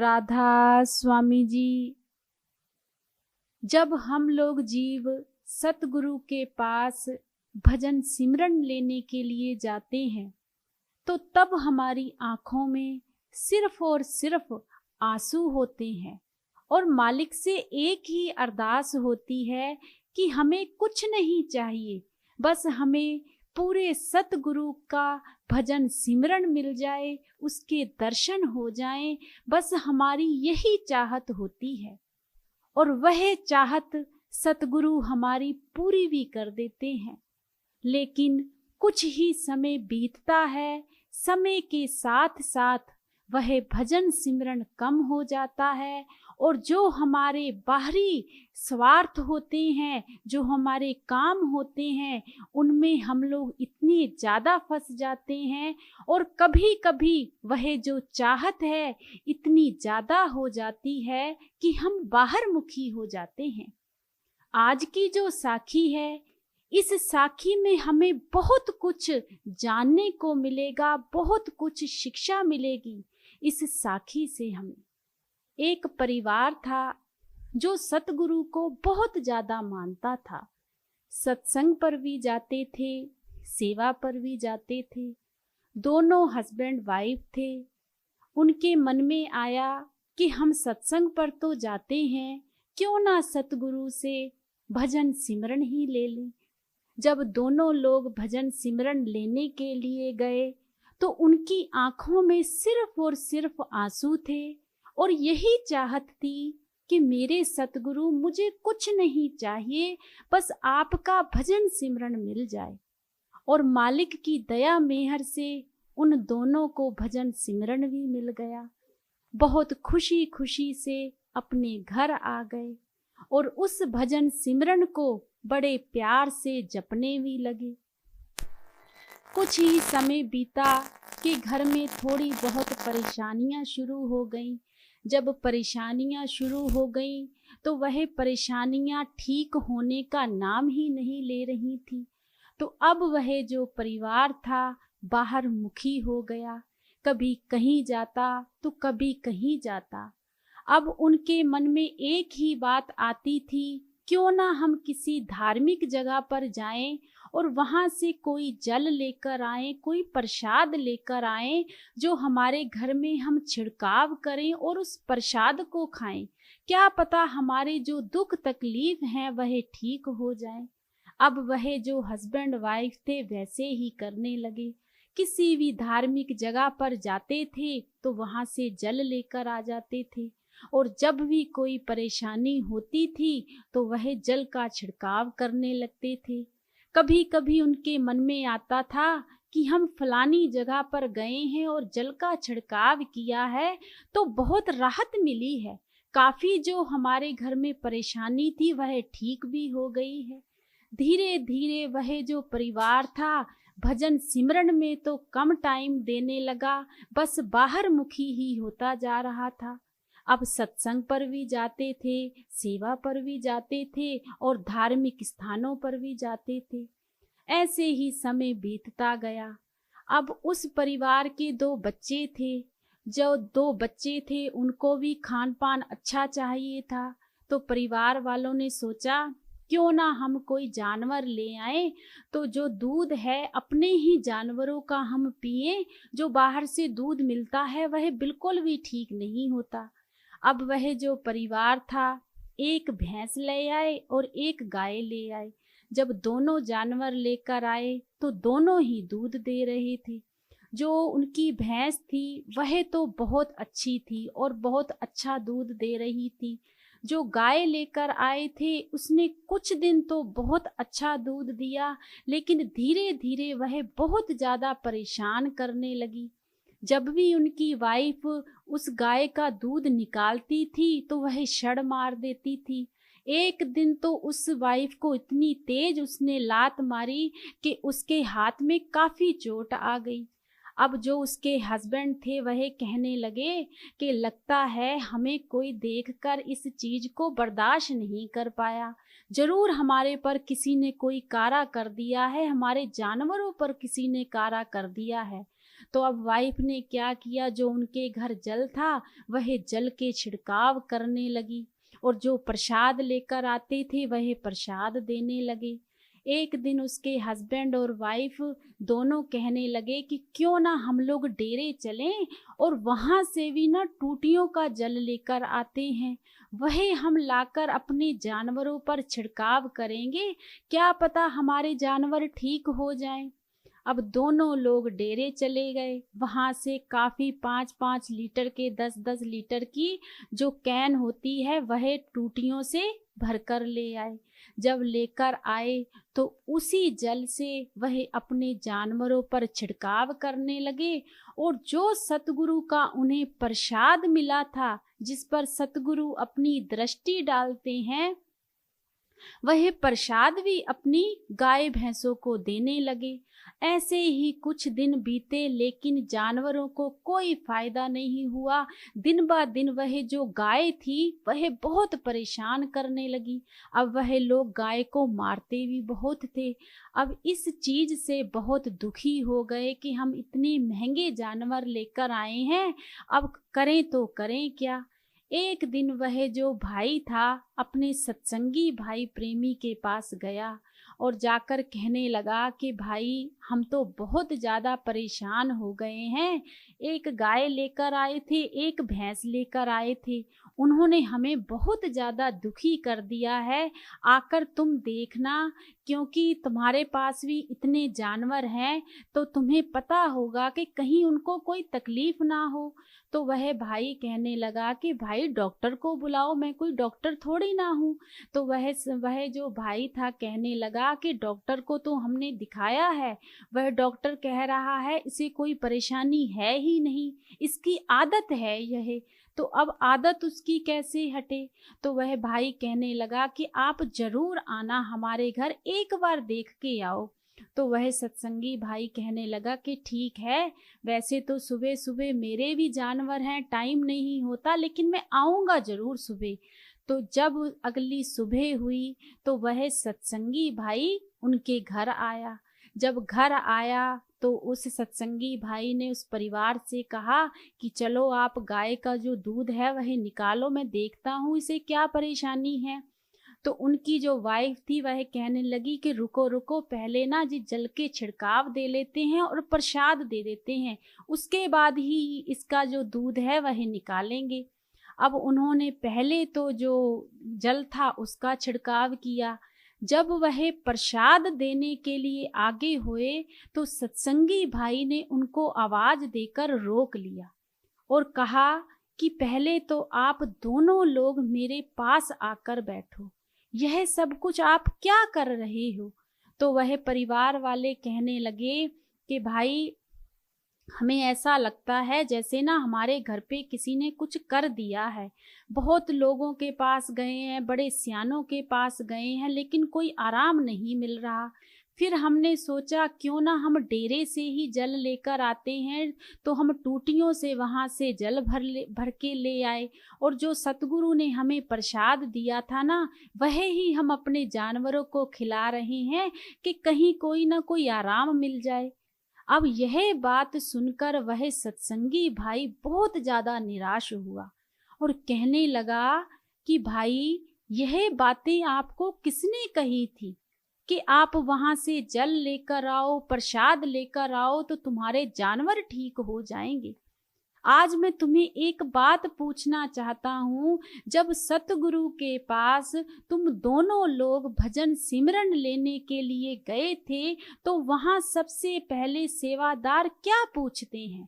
राधा स्वामी जी। जब हम लोग जीव सतगुरु के पास भजन सिमरन लेने के लिए जाते हैं तो तब हमारी आंखों में सिर्फ और सिर्फ आंसू होते हैं और मालिक से एक ही अरदास होती है कि हमें कुछ नहीं चाहिए, बस हमें पूरे सतगुरु का भजन सिमरन मिल जाए, उसके दर्शन हो जाएं, बस हमारी यही चाहत होती है। और वह चाहत सतगुरु हमारी पूरी भी कर देते हैं। लेकिन कुछ ही समय बीतता है, समय के साथ साथ वह भजन सिमरन कम हो जाता है और जो हमारे बाहरी स्वार्थ होते हैं, जो हमारे काम होते हैं, उनमें हम लोग इतने ज़्यादा फंस जाते हैं और कभी कभी वह जो चाहत है इतनी ज़्यादा हो जाती है कि हम बाहर मुखी हो जाते हैं। आज की जो साखी है, इस साखी में हमें बहुत कुछ जानने को मिलेगा, बहुत कुछ शिक्षा मिलेगी इस साखी से। हमें एक परिवार था जो सतगुरु को बहुत ज्यादा मानता था, सत्संग पर भी जाते थे, सेवा पर भी जाते थे। दोनों हस्बैंड वाइफ थे। उनके मन में आया कि हम सत्संग पर तो जाते हैं, क्यों ना सतगुरु से भजन सिमरन ही ले लें। जब दोनों लोग भजन सिमरन लेने के लिए गए तो उनकी आंखों में सिर्फ और सिर्फ आंसू थे और यही चाहत थी कि मेरे सतगुरु, मुझे कुछ नहीं चाहिए, बस आपका भजन सिमरन मिल जाए। और मालिक की दया मेहर से उन दोनों को भजन सिमरन भी मिल गया। बहुत खुशी खुशी से अपने घर आ गए और उस भजन सिमरन को बड़े प्यार से जपने भी लगे। कुछ ही समय बीता कि घर में थोड़ी बहुत परेशानियां शुरू हो गईं। जब परेशानियां शुरू हो गईं तो वह परेशानियां ठीक होने का नाम ही नहीं ले रही थी। तो अब वह जो परिवार था बाहर मुखी हो गया, कभी कहीं जाता तो कभी कहीं जाता। अब उनके मन में एक ही बात आती थी, क्यों ना हम किसी धार्मिक जगह पर जाएं और वहां से कोई जल लेकर आएं, कोई प्रसाद लेकर आएं, जो हमारे घर में हम छिड़काव करें और उस प्रसाद को खाएं। क्या पता हमारे जो दुख तकलीफ हैं वह ठीक हो जाएं। अब वह जो हस्बैंड वाइफ थे वैसे ही करने लगे। किसी भी धार्मिक जगह पर जाते थे तो वहां से जल लेकर आ जाते थे और जब भी कोई परेशानी होती थी तो वह जल का छिड़काव करने लगते थे। कभी कभी उनके मन में आता था कि हम फलानी जगह पर गए हैं और जल का छिड़काव किया है तो बहुत राहत मिली है, काफी जो हमारे घर में परेशानी थी वह ठीक भी हो गई है। धीरे धीरे वह जो परिवार था भजन सिमरन में तो कम टाइम देने लगा, बस बाहर मुखी ही होता जा रहा था। अब सत्संग पर भी जाते थे, सेवा पर भी जाते थे और धार्मिक स्थानों पर भी जाते थे। ऐसे ही समय बीतता गया। अब उस परिवार के 2 बच्चे थे। जो 2 बच्चे थे उनको भी खान पान अच्छा चाहिए था, तो परिवार वालों ने सोचा क्यों ना हम कोई जानवर ले आए, तो जो दूध है अपने ही जानवरों का हम पिए। जो बाहर से दूध मिलता है वह बिल्कुल भी ठीक नहीं होता। अब वह जो परिवार था एक भैंस ले आए और एक गाय ले आए। जब दोनों जानवर लेकर आए तो दोनों ही दूध दे रहे थे। जो उनकी भैंस थी वह तो बहुत अच्छी थी और बहुत अच्छा दूध दे रही थी। जो गाय लेकर आए थे उसने कुछ दिन तो बहुत अच्छा दूध दिया, लेकिन धीरे धीरे वह बहुत ज़्यादा परेशान करने लगी। जब भी उनकी वाइफ उस गाय का दूध निकालती थी तो वह छड़ मार देती थी। एक दिन तो उस वाइफ को इतनी तेज उसने लात मारी कि उसके हाथ में काफी चोट आ गई। अब जो उसके हस्बैंड थे वह कहने लगे कि लगता है हमें कोई देखकर इस चीज को बर्दाश्त नहीं कर पाया, जरूर हमारे पर किसी ने कोई कारा कर दिया है, हमारे जानवरों पर किसी ने कारा कर दिया है। तो अब वाइफ ने क्या किया, जो उनके घर जल था वह जल के छिड़काव करने लगी और जो प्रसाद लेकर आते थे वह प्रसाद देने लगे। एक दिन उसके हस्बैंड और वाइफ दोनों कहने लगे कि क्यों ना हम लोग डेरे चलें और वहां से भी ना टूटियों का जल लेकर आते हैं, वही हम लाकर अपने जानवरों पर छिड़काव करेंगे, क्या पता हमारे जानवर ठीक हो जाएं। अब दोनों लोग डेरे चले गए। वहां से काफी 5-5 लीटर के 10-10 लीटर की जो कैन होती है वह टूटियों से भरकर ले आए। जब लेकर आए तो उसी जल से वह अपने जानवरों पर छिड़काव करने लगे और जो सतगुरु का उन्हें प्रसाद मिला था, जिस पर सतगुरु अपनी दृष्टि डालते हैं, वह प्रसाद भी अपनी गाय भैंसों को देने लगे। ऐसे ही कुछ दिन बीते, लेकिन जानवरों को कोई फायदा नहीं हुआ। दिन ब दिन वह जो गाय थी वह बहुत परेशान करने लगी। अब वह लोग गाय को मारते भी बहुत थे। अब इस चीज से बहुत दुखी हो गए कि हम इतने महंगे जानवर लेकर आए हैं, अब करें तो करें क्या। एक दिन वह जो भाई था अपने सत्संगी भाई प्रेमी के पास गया और जाकर कहने लगा कि भाई, हम तो बहुत ज़्यादा परेशान हो गए हैं। एक गाय लेकर आए थे, एक भैंस लेकर आए थे, उन्होंने हमें बहुत ज़्यादा दुखी कर दिया है। आकर तुम देखना, क्योंकि तुम्हारे पास भी इतने जानवर हैं तो तुम्हें पता होगा कि कहीं उनको कोई तकलीफ ना हो। तो वह भाई कहने लगा कि भाई डॉक्टर को बुलाओ, मैं कोई डॉक्टर थोड़ी ना हूँ। तो वह जो भाई था कहने लगा कि डॉक्टर को तो हमने दिखाया है, वह डॉक्टर कह रहा है इसे कोई परेशानी है ही नहीं, इसकी आदत है यह, तो अब आदत उसकी कैसे हटे। तो वह भाई कहने लगा कि आप जरूर आना हमारे घर, एक बार देख के आओ। तो वह सत्संगी भाई कहने लगा कि ठीक है, वैसे तो सुबह सुबह मेरे भी जानवर हैं, टाइम नहीं होता, लेकिन मैं आऊँगा जरूर सुबह। तो जब अगली सुबह हुई तो वह सत्संगी भाई उनके घर आया। जब घर आया तो उस सत्संगी भाई ने उस परिवार से कहा कि चलो आप गाय का जो दूध है वह निकालो, मैं देखता हूँ इसे क्या परेशानी है। तो उनकी जो वाइफ थी वह कहने लगी कि रुको रुको, पहले ना जी जल के छिड़काव दे लेते हैं और प्रसाद दे देते हैं, उसके बाद ही इसका जो दूध है वह निकालेंगे। अब उन्होंने पहले तो जो जल था उसका छिड़काव किया। जब वह प्रसाद देने के लिए आगे हुए तो सत्संगी भाई ने उनको आवाज देकर रोक लिया और कहा कि पहले तो आप दोनों लोग मेरे पास आकर बैठो, यह सब कुछ आप क्या कर रहे हो। तो वह परिवार वाले कहने लगे कि भाई, हमें ऐसा लगता है जैसे ना हमारे घर पे किसी ने कुछ कर दिया है। बहुत लोगों के पास गए हैं, बड़े सियानों के पास गए हैं, लेकिन कोई आराम नहीं मिल रहा। फिर हमने सोचा क्यों ना हम डेरे से ही जल लेकर आते हैं, तो हम टूटियों से वहाँ से जल भर के ले आए और जो सतगुरु ने हमें प्रसाद दिया था ना, वह ही हम अपने जानवरों को खिला रहे हैं कि कहीं कोई ना कोई आराम मिल जाए। अब यह बात सुनकर वह सत्संगी भाई बहुत ज्यादा निराश हुआ और कहने लगा कि भाई, यह बातें आपको किसने कही थी कि आप वहां से जल लेकर आओ, प्रसाद लेकर आओ तो तुम्हारे जानवर ठीक हो जाएंगे। आज मैं तुम्हें एक बात पूछना चाहता हूँ, जब सतगुरु के पास तुम दोनों लोग भजन सिमरन लेने के लिए गए थे तो वहां सबसे पहले सेवादार क्या पूछते हैं,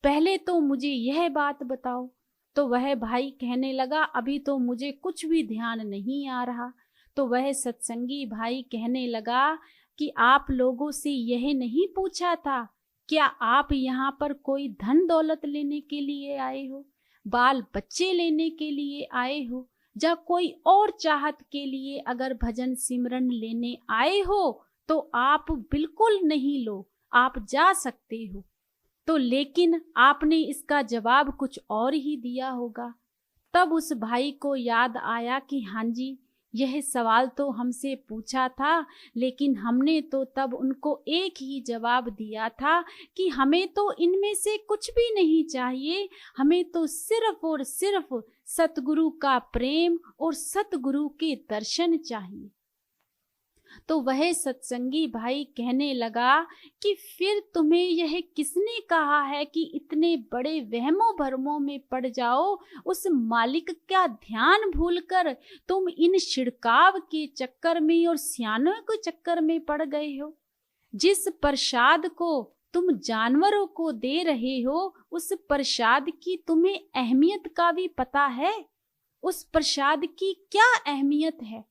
पहले तो मुझे यह बात बताओ। तो वह भाई कहने लगा अभी तो मुझे कुछ भी ध्यान नहीं आ रहा। तो वह सत्संगी भाई कहने लगा कि आप लोगों से यह नहीं पूछा था, क्या आप यहाँ पर कोई धन दौलत लेने के लिए आए हो, बाल बच्चे लेने के लिए आए हो, या कोई और चाहत के लिए अगर भजन सिमरन लेने आए हो तो आप बिल्कुल नहीं लो, आप जा सकते हो। तो लेकिन आपने इसका जवाब कुछ और ही दिया होगा। तब उस भाई को याद आया कि हाँ जी, यह सवाल तो हमसे पूछा था, लेकिन हमने तो तब उनको एक ही जवाब दिया था कि हमें तो इनमें से कुछ भी नहीं चाहिए, हमें तो सिर्फ और सिर्फ सतगुरु का प्रेम और सतगुरु के दर्शन चाहिए। तो वह सत्संगी भाई कहने लगा कि फिर तुम्हें यह किसने कहा है कि इतने बड़े वहमों भरमों में पड़ जाओ, उस मालिक का ध्यान भूलकर तुम इन छिड़काव के चक्कर में और सियानों के चक्कर में पड़ गए हो। जिस प्रसाद को तुम जानवरों को दे रहे हो, उस प्रसाद की तुम्हें अहमियत का भी पता है? उस प्रसाद की क्या अहमियत है?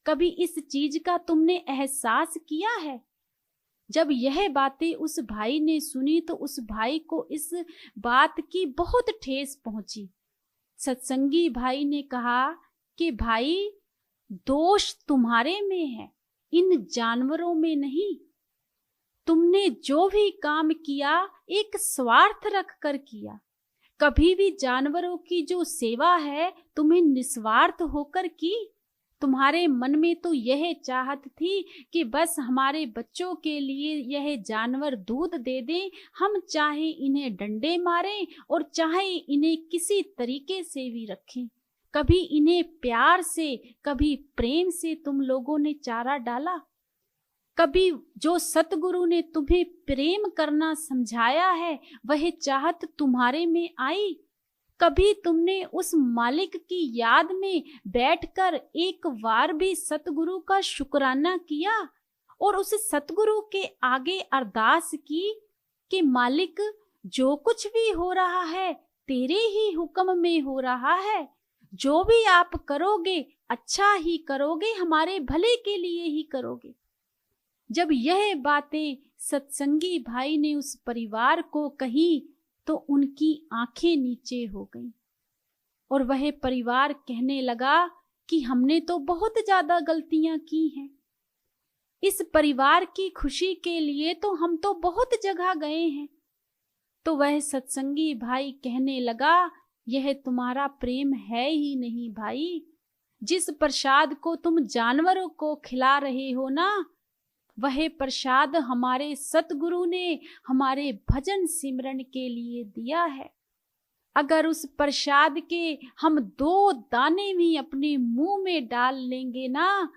कभी इस चीज का तुमने एहसास किया है? जब यह बातें उस भाई ने सुनी तो उस भाई को इस बात की बहुत ठेस पहुंची। सत्संगी भाई ने कहा कि भाई, दोष तुम्हारे में है, इन जानवरों में नहीं। तुमने जो भी काम किया एक स्वार्थ रख कर किया। कभी भी जानवरों की जो सेवा है तुम्हें निस्वार्थ होकर की। तुम्हारे मन में तो यह चाहत थी कि बस हमारे बच्चों के लिए यह जानवर दूध दे दें, हम चाहे इन्हें डंडे मारें और चाहे इन्हें किसी तरीके से भी रखें। कभी इन्हें प्यार से, कभी प्रेम से तुम लोगों ने चारा डाला? कभी जो सतगुरु ने तुम्हें प्रेम करना समझाया है वह चाहत तुम्हारे में आई? कभी तुमने उस मालिक की याद में बैठकर एक बार भी सतगुरु का शुक्राना किया और उस सतगुरु के आगे अरदास की कि मालिक, जो कुछ भी हो रहा है तेरे ही हुक्म में हो रहा है, जो भी आप करोगे अच्छा ही करोगे, हमारे भले के लिए ही करोगे। जब यह बातें सत्संगी भाई ने उस परिवार को कही तो उनकी आंखें नीचे हो गईं और वह परिवार कहने लगा कि हमने तो बहुत ज्यादा गलतियां की हैं। इस परिवार की खुशी के लिए तो हम तो बहुत जगह गए हैं। तो वह सत्संगी भाई कहने लगा, यह तुम्हारा प्रेम है ही नहीं भाई। जिस प्रसाद को तुम जानवरों को खिला रहे हो ना, वह प्रसाद हमारे सतगुरु ने हमारे भजन सिमरन के लिए दिया है। अगर उस प्रसाद के हम 2 दाने भी अपने मुंह में डाल लेंगे ना,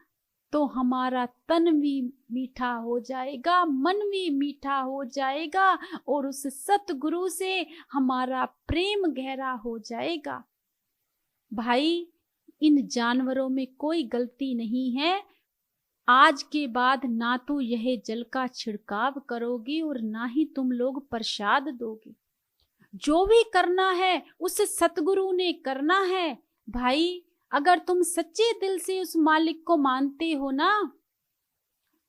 तो हमारा तन भी मीठा हो जाएगा, मन भी मीठा हो जाएगा और उस सतगुरु से हमारा प्रेम गहरा हो जाएगा। भाई, इन जानवरों में कोई गलती नहीं है। आज के बाद ना तो यह जल का छिड़काव करोगे और ना ही तुम लोग प्रसाद दोगे। जो भी करना है उस सतगुरु ने करना है। भाई, अगर तुम सच्चे दिल से उस मालिक को मानते हो ना,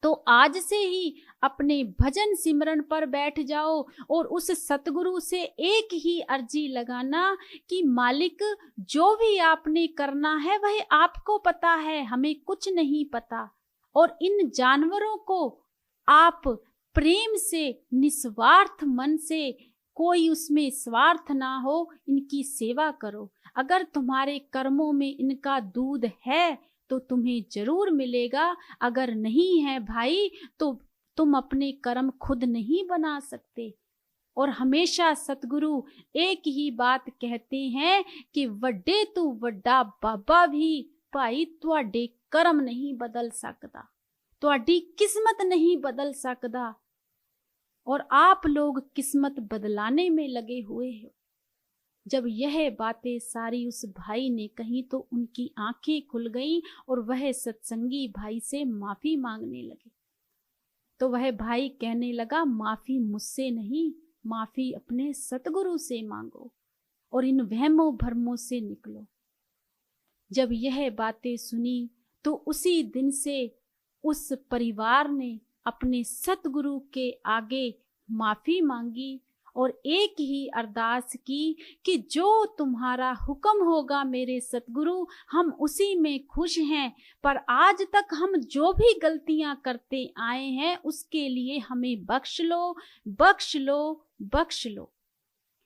तो आज से ही अपने भजन सिमरन पर बैठ जाओ और उस सतगुरु से एक ही अर्जी लगाना कि मालिक, जो भी आपने करना है वह आपको पता है, हमें कुछ नहीं पता। और इन जानवरों को आप प्रेम से, निस्वार्थ मन से, कोई उसमें स्वार्थ ना हो, इनकी सेवा करो। अगर तुम्हारे कर्मों में इनका दूध है तो तुम्हें जरूर मिलेगा, अगर नहीं है भाई तो तुम अपने कर्म खुद नहीं बना सकते। और हमेशा सतगुरु एक ही बात कहते हैं कि वड्डे तू वड्डा बाबा भी भाई तुहाडे कर्म नहीं बदल सकता, तुहाडी किस्मत नहीं बदल सकता। और आप लोग किस्मत बदलाने में लगे हुए हो। जब यह बातें सारी उस भाई ने कही तो उनकी आंखें खुल गईं और वह सत्संगी भाई से माफी मांगने लगे। तो वह भाई कहने लगा, माफी मुझसे नहीं, माफी अपने सतगुरु से मांगो और इन वहमों भरमों से निकलो। जब यह बातें सुनी तो उसी दिन से उस परिवार ने अपने सतगुरु के आगे माफी मांगी और एक ही अरदास की कि जो तुम्हारा हुक्म होगा मेरे सतगुरु, हम उसी में खुश हैं। पर आज तक हम जो भी गलतियां करते आए हैं उसके लिए हमें बख्श लो, बख्श लो, बख्श लो।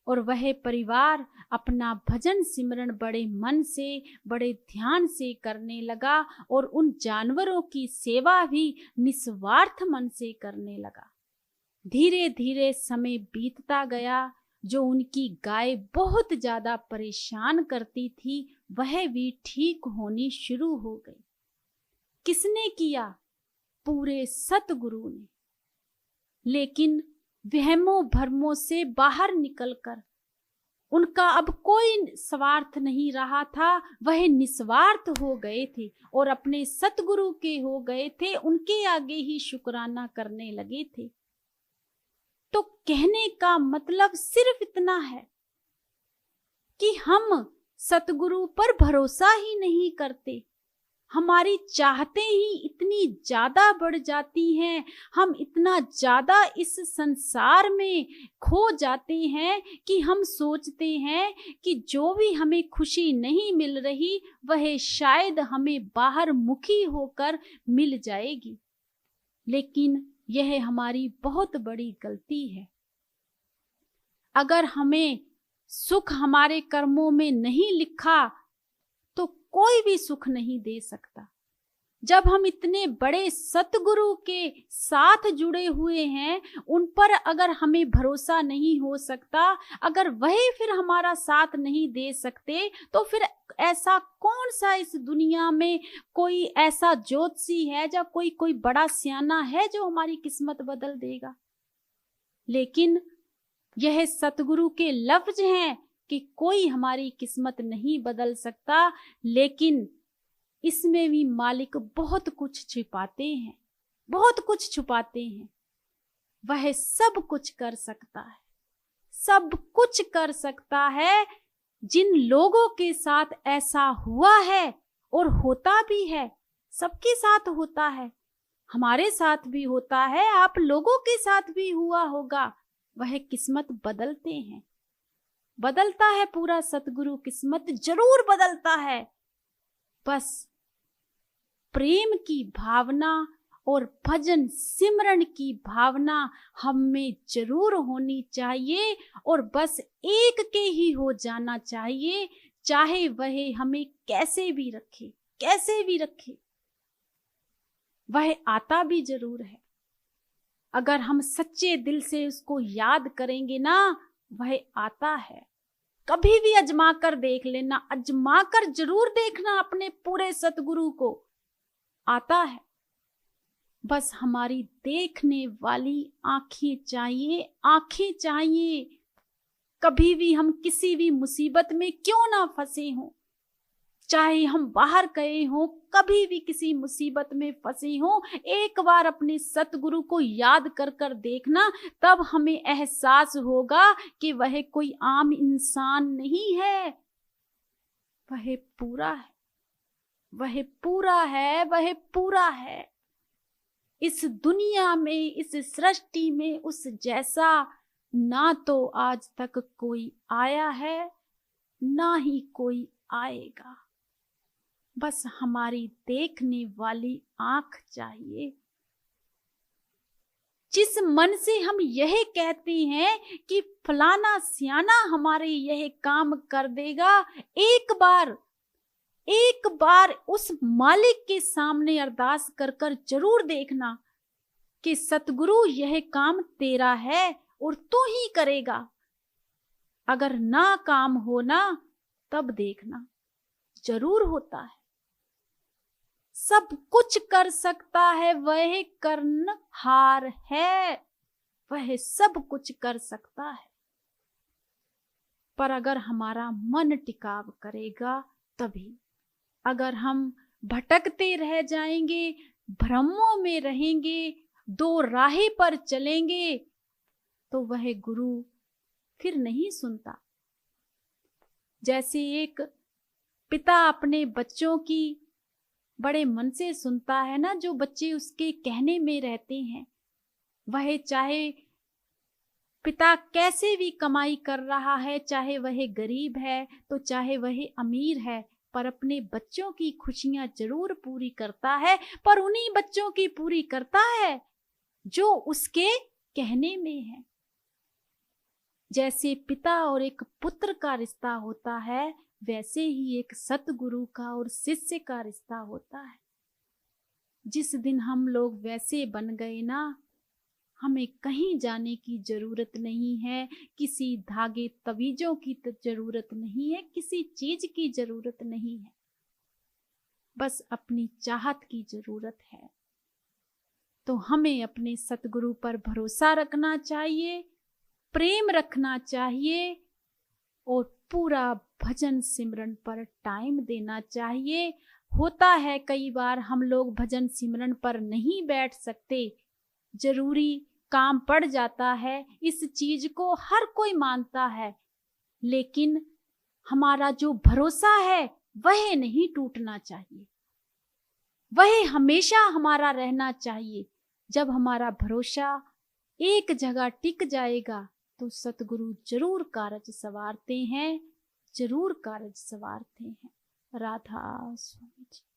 और वह परिवार अपना भजन सिमरन बड़े मन से, बड़े ध्यान से करने लगा और उन जानवरों की सेवा भी निस्वार्थ मन से करने लगा। धीरे धीरे समय बीतता गया। जो उनकी गाय बहुत ज्यादा परेशान करती थी वह भी ठीक होनी शुरू हो गई। किसने किया? पूरे सतगुरु ने। लेकिन वहमों भरमों से बाहर निकलकर उनका अब कोई स्वार्थ नहीं रहा था। वह निस्वार्थ हो गए थे और अपने सतगुरु के हो गए थे, उनके आगे ही शुक्राना करने लगे थे। तो कहने का मतलब सिर्फ इतना है कि हम सतगुरु पर भरोसा ही नहीं करते। हमारी चाहते ही इतनी ज्यादा बढ़ जाती हैं, हम इतना ज्यादा इस संसार में खो जाते हैं कि हम सोचते हैं कि जो भी हमें खुशी नहीं मिल रही वह शायद हमें बाहर मुखी होकर मिल जाएगी। लेकिन यह हमारी बहुत बड़ी गलती है। अगर हमें सुख हमारे कर्मों में नहीं लिखा तो कोई भी सुख नहीं दे सकता। जब हम इतने बड़े सतगुरु के साथ जुड़े हुए हैं, उन पर अगर हमें भरोसा नहीं हो सकता, अगर वही फिर हमारा साथ नहीं दे सकते, तो फिर ऐसा कौन सा इस दुनिया में कोई ऐसा ज्योतिषी है या कोई बड़ा सियाना है जो हमारी किस्मत बदल देगा। लेकिन यह सतगुरु के लफ्ज हैं कि कोई हमारी किस्मत नहीं बदल सकता, लेकिन इसमें भी मालिक बहुत कुछ छिपाते हैं, बहुत कुछ छुपाते हैं। वह सब कुछ कर सकता है, सब कुछ कर सकता है। जिन लोगों के साथ ऐसा हुआ है और होता भी है, सबके साथ होता है, हमारे साथ भी होता है, आप लोगों के साथ भी हुआ होगा, वह किस्मत बदलते हैं। बदलता है पूरा सतगुरु, किस्मत जरूर बदलता है। बस प्रेम की भावना और भजन सिमरन की भावना हम में जरूर होनी चाहिए और बस एक के ही हो जाना चाहिए, चाहे वह हमें कैसे भी रखे, कैसे भी रखे। वह आता भी जरूर है। अगर हम सच्चे दिल से उसको याद करेंगे ना, वह आता है। कभी भी अजमा कर देख लेना, अजमा कर जरूर देखना अपने पूरे सतगुरु को, आता है। बस हमारी देखने वाली आंखें चाहिए, आंखें चाहिए। कभी भी हम किसी भी मुसीबत में क्यों ना फंसे हों, चाहे हम बाहर गए हों, कभी भी किसी मुसीबत में फंसे हों, एक बार अपने सतगुरु को याद कर कर देखना, तब हमें एहसास होगा कि वह कोई आम इंसान नहीं है। वह पूरा है, वह पूरा है, वह पूरा है। इस दुनिया में, इस सृष्टि में उस जैसा ना तो आज तक कोई आया है, ना ही कोई आएगा। बस हमारी देखने वाली आंख चाहिए। जिस मन से हम यह कहते हैं कि फलाना सियाना हमारे यह काम कर देगा, एक बार उस मालिक के सामने अरदास कर कर जरूर देखना कि सतगुरु यह काम तेरा है और तू ही करेगा। अगर ना काम हो ना, तब देखना जरूर होता है। सब कुछ कर सकता है, वह कर्णहार है, वह सब कुछ कर सकता है। पर अगर हमारा मन टिकाव करेगा तभी। अगर हम भटकते रह जाएंगे, भ्रमों में रहेंगे, दो राहें पर चलेंगे, तो वह गुरु फिर नहीं सुनता। जैसे एक पिता अपने बच्चों की बड़े मन से सुनता है ना, जो बच्चे उसके कहने में रहते हैं, वह चाहे पिता कैसे भी कमाई कर रहा है, चाहे वह गरीब है तो चाहे वह अमीर है, पर अपने बच्चों की खुशियां जरूर पूरी करता है। पर उन्हीं बच्चों की पूरी करता है जो उसके कहने में है। जैसे पिता और एक पुत्र का रिश्ता होता है, वैसे ही एक सतगुरु का और शिष्य का रिश्ता होता है। जिस दिन हम लोग वैसे बन गए ना, हमें कहीं जाने की जरूरत नहीं है, किसी धागे तवीजों की जरूरत नहीं है, किसी चीज की जरूरत नहीं है, बस अपनी चाहत की जरूरत है। तो हमें अपने सतगुरु पर भरोसा रखना चाहिए, प्रेम रखना चाहिए और पूरा भजन सिमरन पर टाइम देना चाहिए। होता है कई बार हम लोग भजन सिमरन पर नहीं बैठ सकते, जरूरी काम पड़ जाता है, इस चीज को हर कोई मानता है, लेकिन हमारा जो भरोसा है वह नहीं टूटना चाहिए, वह हमेशा हमारा रहना चाहिए। जब हमारा भरोसा एक जगह टिक जाएगा तो सतगुरु जरूर कारज संवारते हैं, जरूर कारज संवारते हैं। राधा स्वामी जी।